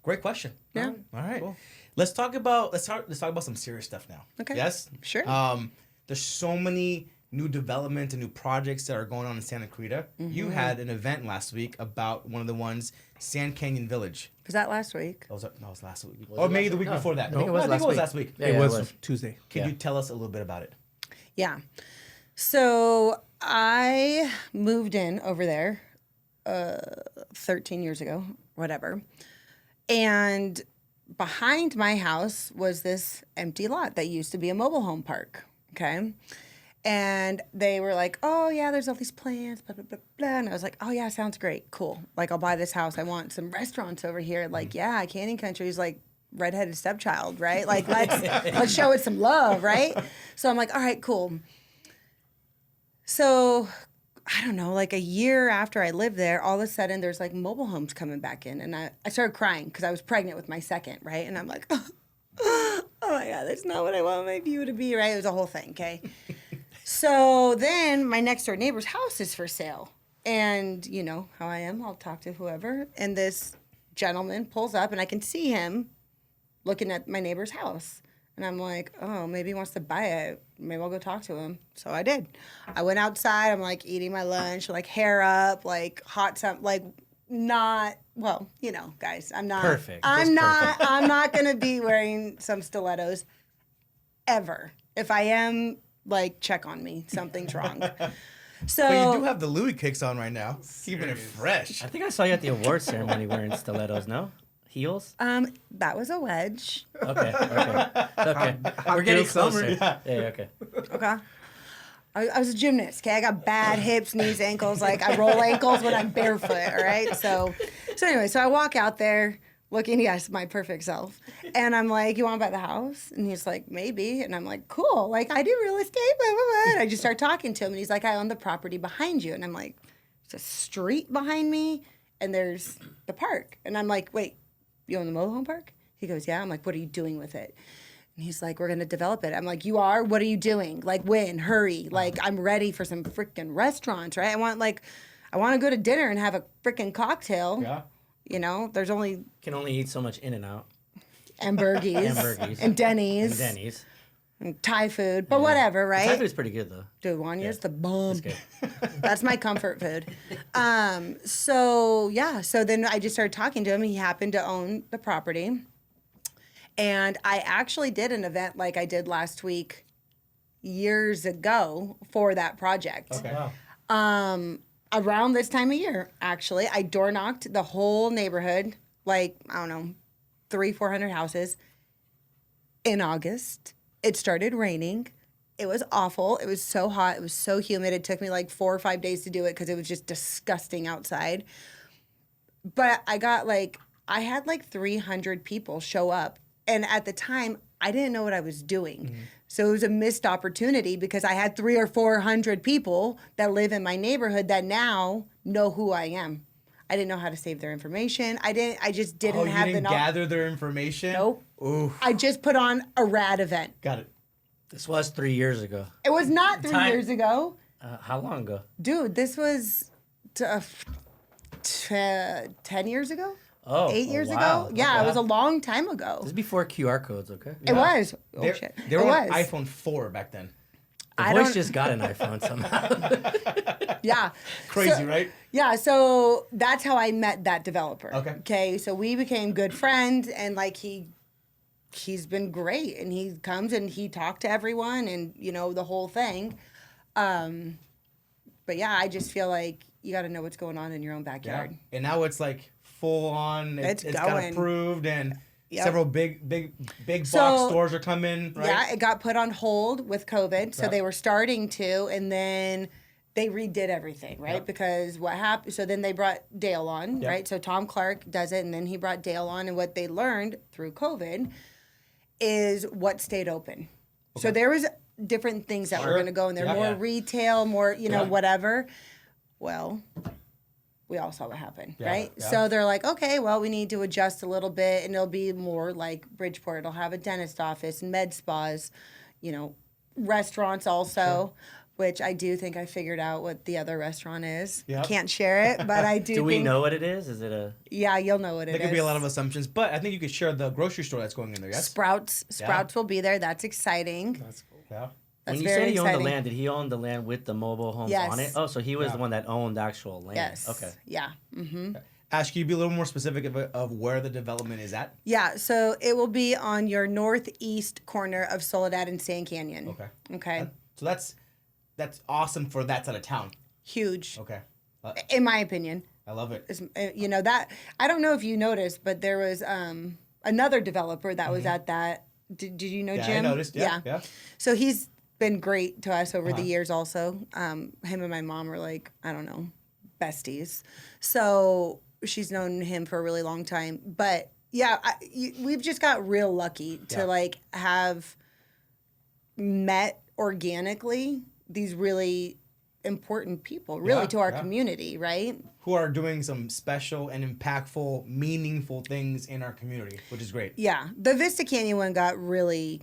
great question. Yeah. All right. Cool. Let's talk about some serious stuff now. Okay. Yes? Sure. There's so many new development and new projects that are going on in Santa Clarita. You had an event last week about one of the ones, Sand Canyon Village. Was that last week? That was last week. Or maybe the week before that. I think it was last week. Yeah, it was Tuesday. Can you tell us a little bit about it? Yeah. So I moved in over there 13 years ago, whatever. And behind my house was this empty lot that used to be a mobile home park. Okay. And they were like, oh, yeah, there's all these plans, blah, blah, blah, blah. And I was like, oh, yeah, sounds great. Cool. Like, I'll buy this house. I want some restaurants over here. Like, yeah, Canyon Country's like redheaded stepchild, right? Like, let's show it some love, right? So I'm like, all right, cool. So I don't know, like a year after I lived there, all of a sudden there's like mobile homes coming back in. And I started crying because I was pregnant with my second, right? And I'm like, oh my God, that's not what I want my view to be, right? It was a whole thing, okay? So then my next door neighbor's house is for sale. And you know how I am, I'll talk to whoever. And this gentleman pulls up and I can see him looking at my neighbor's house. And I'm like, oh, maybe he wants to buy it. Maybe I'll go talk to him. So I did. I went outside. I'm like eating my lunch, like hair up, like hot, like not, well, you know, guys, I'm not perfect. I'm not going to be wearing some stilettos ever. If I am, like, check on me. Something's wrong. So, but you do have the Louis kicks on right now. Keeping it fresh. I think I saw you at the award ceremony wearing stilettos, no? Heels? That was a wedge. Okay. We're getting closer. Yeah, okay. Okay. I was a gymnast, okay? I got bad hips, knees, ankles. Like, I roll ankles when I'm barefoot, all right? So anyway, I walk out there looking, yes, my perfect self. And I'm like, you want to buy the house? And he's like, maybe. And I'm like, cool. Like, I do real estate, blah, blah, blah. And I just start talking to him. And he's like, I own the property behind you. And I'm like, there's a street behind me, and there's the park. And I'm like, wait, you own the mobile home park? He goes, yeah. I'm like, what are you doing with it? And he's like, we're going to develop it. I'm like, you are? What are you doing? Like, when? Hurry. Like, I'm ready for some freaking restaurants, right? I want to go to dinner and have a freaking cocktail. Yeah. You know, Can only eat so much In-N-Out. And Burgies. And Denny's. And Thai food. But whatever, right? Thai food's pretty good, though. Dude, Wanya's the bomb. It's good. That's my comfort food. So then I just started talking to him. He happened to own the property. And I actually did an event like I did last week years ago for that project. Okay. Wow. Around this time of year, actually, I door knocked the whole neighborhood, like, I don't know, 300-400 houses in August. It started raining. It was awful. It was so hot. It was so humid. It took me like 4 or 5 days to do it because it was just disgusting outside. But I had like 300 people show up. And at the time, I didn't know what I was doing. Mm-hmm. So it was a missed opportunity because I had 300 or 400 people that live in my neighborhood that now know who I am. I didn't know how to save their information. I just didn't have the knowledge. You didn't gather their information? Nope. Oof. I just put on a rad event. Got it. This was 3 years ago. It was not 3 years ago. How long ago? Dude, this was 10 years ago? Oh, 8 years wow. ago? Yeah, Okay. It was a long time ago. This is before QR codes, okay? It was. Oh, shit. They were on was. iPhone 4 back then. The voice just got an iPhone somehow. Yeah. Crazy, right? Yeah, so that's how I met that developer. Okay. So we became good friends, and like he's been great, and he comes and he talked to everyone, and you know the whole thing. But yeah, I just feel like you got to know what's going on in your own backyard. Yeah. And now it's like full on. It's got approved, and several big box stores are coming. Right? Yeah, it got put on hold with COVID, so they were starting to, and then they redid everything, right? Yep. Because what happened? So then they brought Dale on, right? So Tom Clark does it, and then he brought Dale on, and what they learned through COVID is what stayed open. Okay. So there was different things that were going to go in there, more retail, more whatever. Well, we all saw what happened, right? Yeah. So they're like, okay, well, we need to adjust a little bit, and it'll be more like Bridgeport. It'll have a dentist office, med spas, restaurants also, which I do think I figured out what the other restaurant is. Yep. Can't share it, but I do. Do we know what it is? Is it a? Yeah, you'll know what it is. There could be a lot of assumptions, but I think you could share the grocery store that's going in there. Yes. Sprouts will be there. That's exciting. That's cool. Yeah. That's when you said he owned the land, did he own the land with the mobile homes on it? Oh, so he was the one that owned the actual land. Yes. Okay. Yeah. Mm-hmm. Ash, can you be a little more specific of where the development is at? Yeah, so it will be on your northeast corner of Soledad and Sand Canyon. Okay. So that's awesome for that side of town. Huge. Okay. In my opinion. I love it. That I don't know if you noticed, but there was another developer that was at that. Did you know Jim? I noticed. Yeah. So he's been great to us over the years also. Him and my mom are like, I don't know, besties. So she's known him for a really long time. But yeah, we've just got real lucky to have met organically these really important people to our community, right? Who are doing some special and impactful, meaningful things in our community, which is great. Yeah. The Vista Canyon one got really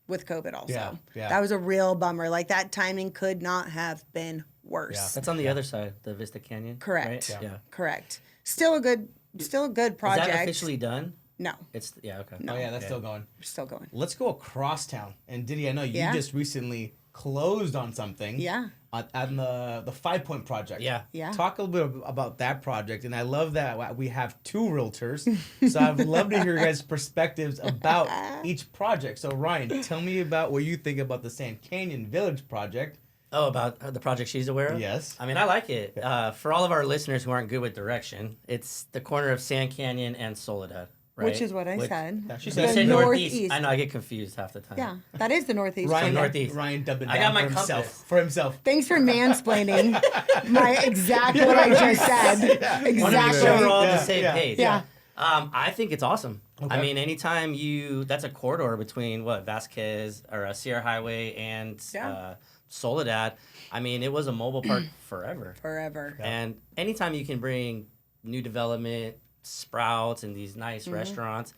with COVID also. Yeah. That was a real bummer. Like that timing could not have been worse. Yeah. That's on the other side, the Vista Canyon. Correct. Right? Yeah. Correct. Still a good project. Is that officially done? No. Okay. No. Oh yeah, that's still going. Still going. Let's go across town. And Diddy, I know you just recently closed on something. Yeah. On the 5 Point project. Yeah. Yeah. Talk a little bit about that project. And I love that we have 2 realtors. So I'd love to hear your guys' perspectives about each project. So Ryan, tell me about what you think about the Sand Canyon Village project. Oh, about the project she's aware of? Yes. I mean, I like it. For all of our listeners who aren't good with direction, it's the corner of Sand Canyon and Soledad. Right? Which is what I said. She said northeast. I know, I get confused half the time. Yeah, that is the northeast. Ryan dubbed it down I got my for himself. Thanks for mansplaining my exact what I just said. Yeah. Exactly. Want to make sure we're all on the same page. Yeah. I think it's awesome. Okay. I mean, anytime that's a corridor between Vasquez or Sierra Highway and Soledad. I mean, it was a mobile park forever. Forever. Yeah. And anytime you can bring new development, Sprouts, and these nice restaurants,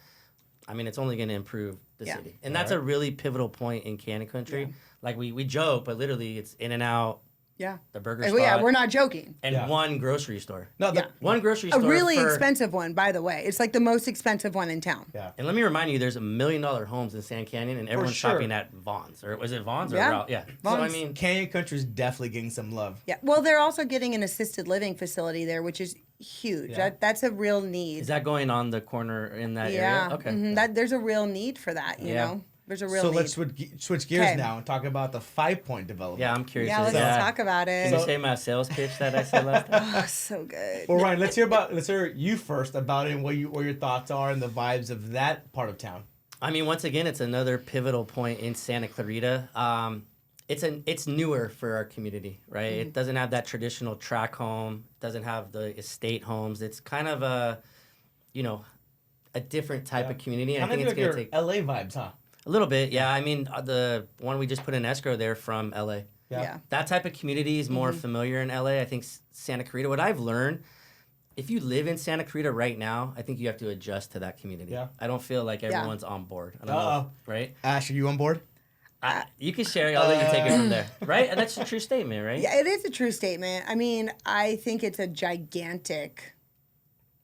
I mean, it's only going to improve the city. And that's a really pivotal point in Canyon Country. Yeah. Like, we joke, but literally it's In-N-Out. Yeah. The burger spot. Yeah, we're not joking. And one grocery store. No, one grocery store. A really expensive one, by the way. It's like the most expensive one in town. Yeah. And let me remind you, there's $1 million homes in Sand Canyon, and everyone's shopping at Vaughn's. Or was it Vaughn's? Yeah. Yeah. Vaughn's. So, I mean, Canyon Country is definitely getting some love. Yeah. Well, they're also getting an assisted living facility there, which is huge. Yeah. That's a real need. Is that going on the corner in that area? Okay. Mm-hmm. There's a real need for that, you know? There's a real need. So let's switch gears now and talk about the 5 Point development. Yeah, I'm curious. Yeah, let's talk about it. Can you say my sales pitch that I said last time? Oh, so good. Well, Ryan, let's hear you first about it and what your thoughts are and the vibes of that part of town. I mean, once again, it's another pivotal point in Santa Clarita. It's newer for our community, right? It doesn't have that traditional tract home. It doesn't have the estate homes. It's kind of a different type of community. I think it's going to take LA vibes, huh? A little bit, yeah. I mean, the one we just put in escrow there from LA. Yeah. That type of community is more familiar in LA. I think Santa Clarita, what I've learned, if you live in Santa Clarita right now, I think you have to adjust to that community. Yeah. I don't feel like everyone's on board. I don't know, right? Ash, are you on board? You can share. I'll let you take it from there. Right? And that's a true statement, right? Yeah, it is a true statement. I mean, I think it's a gigantic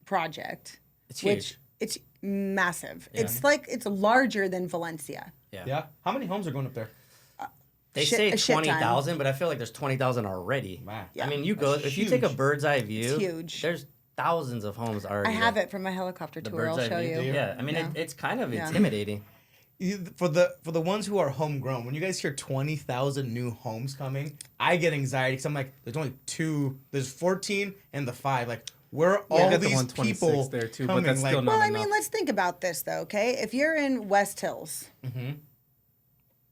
project. It's huge. It's massive. Yeah. It's larger than Valencia. Yeah. How many homes are going up there? They say 20,000, but I feel like there's 20,000 already. Wow. Yeah. I mean, if you take a bird's eye view, it's huge. There's thousands of homes already. I have it from my helicopter tour. I'll show you. Yeah. I mean, it's kind of intimidating. For the ones who are homegrown, when you guys hear 20,000 new homes coming, I get anxiety because I'm like, there's only 2, there's 14 and the 5. Like, where are all these people there too, coming? But that's still not enough. Let's think about this though, okay? If you're in West Hills,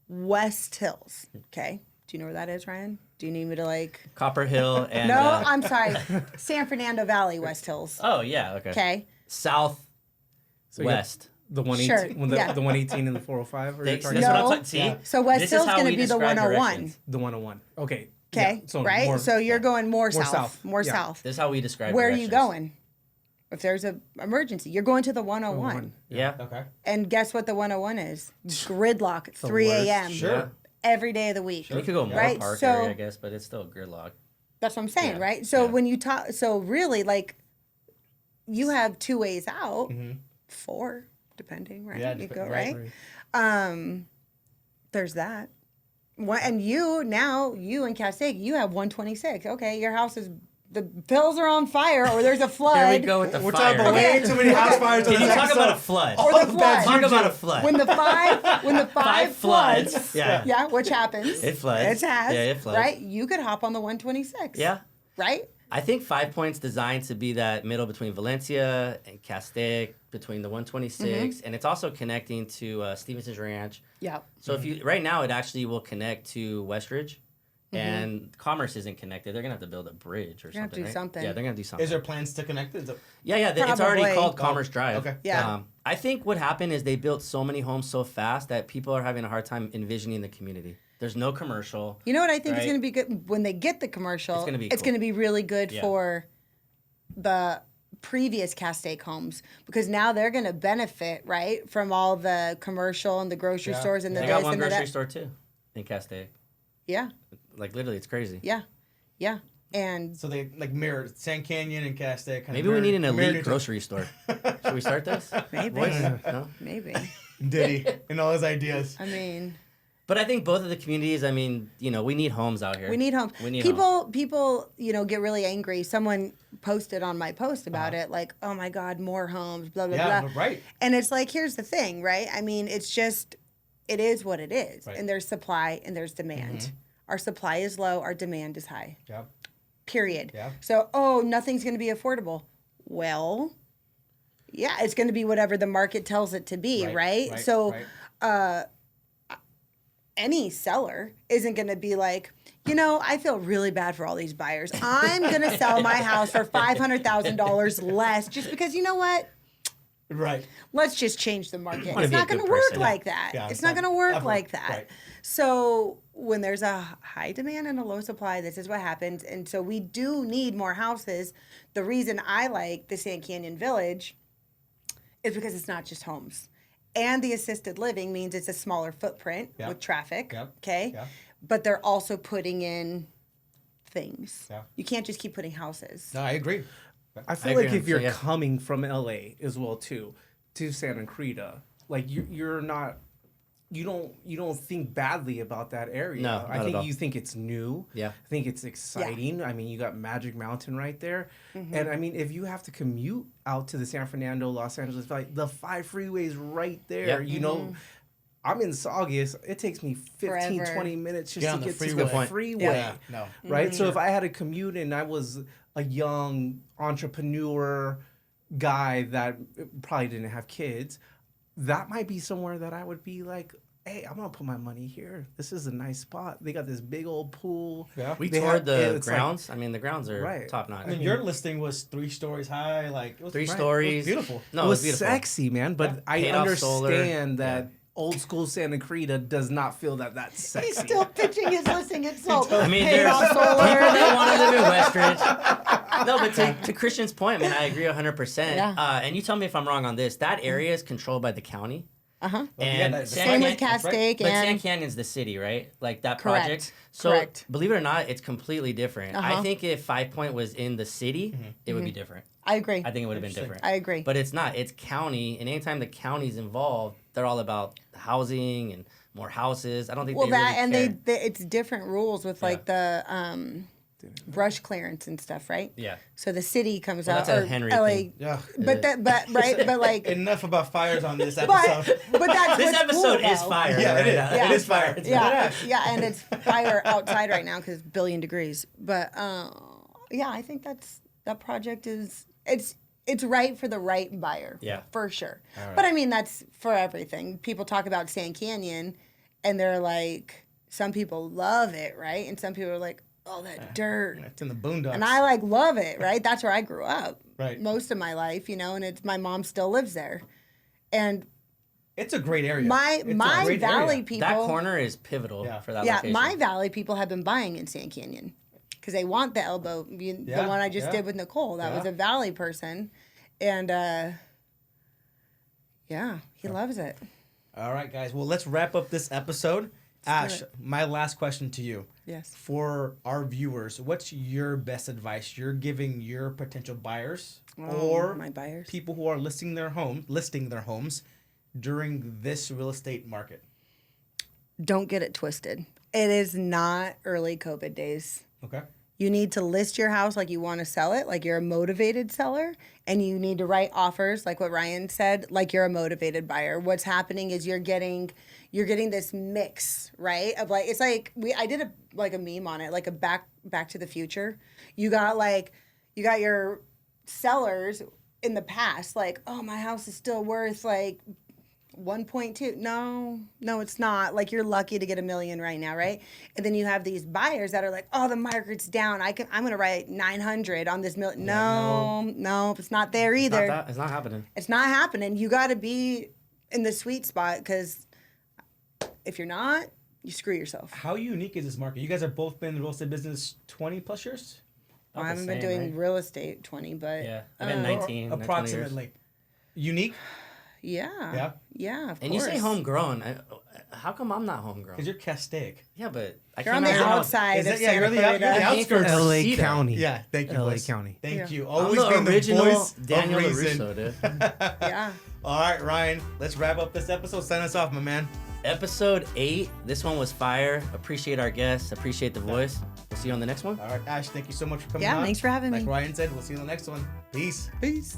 West Hills, okay? Do you know where that is, Ryan? Do you need me to Copper Hill and... No, I'm sorry. San Fernando Valley, West Hills. Oh, yeah, okay. Okay. Southwest. The 118, the 118 and the 405. That's what I'm talking. See, yeah. So West Hill's going to be the 101. The 101. Okay. Okay. Yeah. So right. So you're going more south. More south. This is how we describe. Where are you going? If there's an emergency, you're going to the 101. Yeah. Okay. And guess what the 101 is? Gridlock at 3 a.m. Sure. Every day of the week. Sure. You could go more park area, I guess, but it's still gridlock. That's what I'm saying, right? So when you talk, so really, you have 2 ways out, 4. Depending, right? Yeah, you go, right? There's that. And you in Castaic, you have 126. Okay, your house is, the pills are on fire, or there's a flood. There we go with the fire. We're talking about way too many house fires. Can you talk about a flood? Or the flood. Talk about a flood. When the five floods, yeah, which happens? It floods. It has. Yeah, it floods. Right? You could hop on the 126. Yeah. Right? I think 5 Point's designed to be that middle between Valencia and Castaic, between the 126, and it's also connecting to Stevenson's Ranch. Yeah. So if you right now, it actually will connect to Westridge, and Commerce isn't connected. They're gonna have to build a bridge or something. Yeah, they're gonna do something. Is there plans to connect it? Yeah. It's already called Commerce Drive. Okay. Yeah. I think what happened is they built so many homes so fast that people are having a hard time envisioning the community. There's no commercial. You know what I think is going to be good when they get the commercial? It's going to be really good for the previous Castaic homes because now they're going to benefit, right, from all the commercial and the grocery stores and the they got one grocery store too in Castaic. Yeah. Like literally, it's crazy. Yeah. And so they mirror Sand Canyon and Castaic. Maybe we need an elite grocery store. Should we start this? Maybe. No? Maybe. Diddy and all his ideas. I mean. But I think both of the communities, I mean, we need homes out here. We need homes. People, get really angry. Someone posted on my post about it, like, oh my God, more homes, blah, blah, blah. Yeah, right. And it's like, here's the thing, right? I mean, it is what it is. Right. And there's supply and there's demand. Mm-hmm. Our supply is low, our demand is high. Yeah. Period. Yeah. So, nothing's going to be affordable. Well, yeah, it's going to be whatever the market tells it to be, right? So, any seller isn't going to be like, I feel really bad for all these buyers. I'm going to sell my house for $500,000 less just because, you know what? Right. Let's just change the market. It's not going to work like that. Yeah, it's not going to work like that. Right. So when there's a high demand and a low supply, this is what happens. And so we do need more houses. The reason I like the Sand Canyon Village is because it's not just homes. And the assisted living means it's a smaller footprint with traffic, okay? Yeah. But they're also putting in things. Yeah. You can't just keep putting houses. No, I agree. I feel like if you're coming from LA as well too, to Santa Cruz, like you're not, you don't think badly about that area. No, I think you think it's new. Yeah. I think it's exciting. Yeah. I mean, you got Magic Mountain right there. Mm-hmm. And I mean, if you have to commute out to the San Fernando, Los Angeles, like the 5 freeways right there, I'm in Saugus. It takes me 15, 20 minutes just to get to the freeway. Yeah. No. Right? Mm-hmm. So if I had to commute and I was a young entrepreneur guy that probably didn't have kids, that might be somewhere that I would be like, hey, I'm going to put my money here. This is a nice spot. They got this big old pool. Yeah. We toured the grounds. Like, I mean, the grounds are top notch. I mean, your listing was 3 stories high. Like, it was 3 stories. It was beautiful. No, it was beautiful. Sexy, man. But I understand that old school Santa Cruz does not feel that's sexy. He's still pitching his listing itself. I mean, there's people that want to live in Westridge. No, but to Christian's point, man, I agree 100%. Yeah. And you tell me if I'm wrong on this. That area is controlled by the county. Uh-huh. And same with Castaic. But Sand Canyon's the city, right? Like that project. So believe it or not, it's completely different. Uh-huh. I think if 5 Point was in the city, it would be different. I agree. I think it would have been different. I agree. But it's not. It's county, and anytime the county's involved, they're all about housing and more houses. I don't think they really care. It's different rules with like the brush clearance and stuff, right? Yeah. So the city comes out, that's a Henry thing. Yeah. But like enough about fires on this episode. but that's this episode cool, is fire. Yeah, right? It is fire. It's yeah, and it's fire outside right now because billion degrees. But I think that project is it's right for the right buyer. Yeah, for sure. Right. But I mean, that's for everything. People talk about Sand Canyon, and they're like, some people love it, right? And some people are like, oh, that dirt. It's in the boondocks. And I love it, right? That's where I grew up. Right. Most of my life, and it's my mom still lives there. And it's a great area. My Valley people. That corner is pivotal for that location. Yeah, my Valley people have been buying in Sand Canyon because they want the elbow. The one I just did with Nicole. That was a Valley person. And he loves it. All right, guys. Well, let's wrap up this episode. Ash, my last question to you. Yes. For our viewers, what's your best advice you're giving your potential buyers or my buyers, people who are listing their homes during this real estate market? Don't get it twisted. It is not early COVID days. Okay. You need to list your house like you want to sell it, like you're a motivated seller, and you need to write offers, like what Ryan said, like you're a motivated buyer. What's happening is you're getting this mix, right? Of like, it's like I did a meme on it, like a back to the future. You got your sellers in the past, like, oh, my house is still worth like 1.2. No, it's not. Like, you're lucky to get $1 million right now, right? And then you have these buyers that are like, oh, the market's down. I'm going to write 900 on this million. No, it's not there either. It's not happening. It's not happening. You got to be in the sweet spot because if you're not, you screw yourself. How unique is this market? You guys have both been in the real estate business 20 plus years? Well, I haven't been doing real estate 20, but I've been 19, approximately. Unique. Yeah. Of and course. You say homegrown. How come I'm not homegrown? Because you're Castaic. Yeah, but you're on the outside of Santa you're the outskirts. LA County. Yeah, thank you. LA County. Thank you. Always been the original voice Daniel of reason. LaRusso, dude. Yeah. All right, Ryan. Let's wrap up this episode. Sign us off, my man. episode 8. This one was fire. Appreciate our guests. Appreciate the voice. We'll see you on the next one. All right, Ash, thank you so much for coming on. Yeah, thanks for having me. Like Ryan said, we'll see you on the next one. Peace. Peace.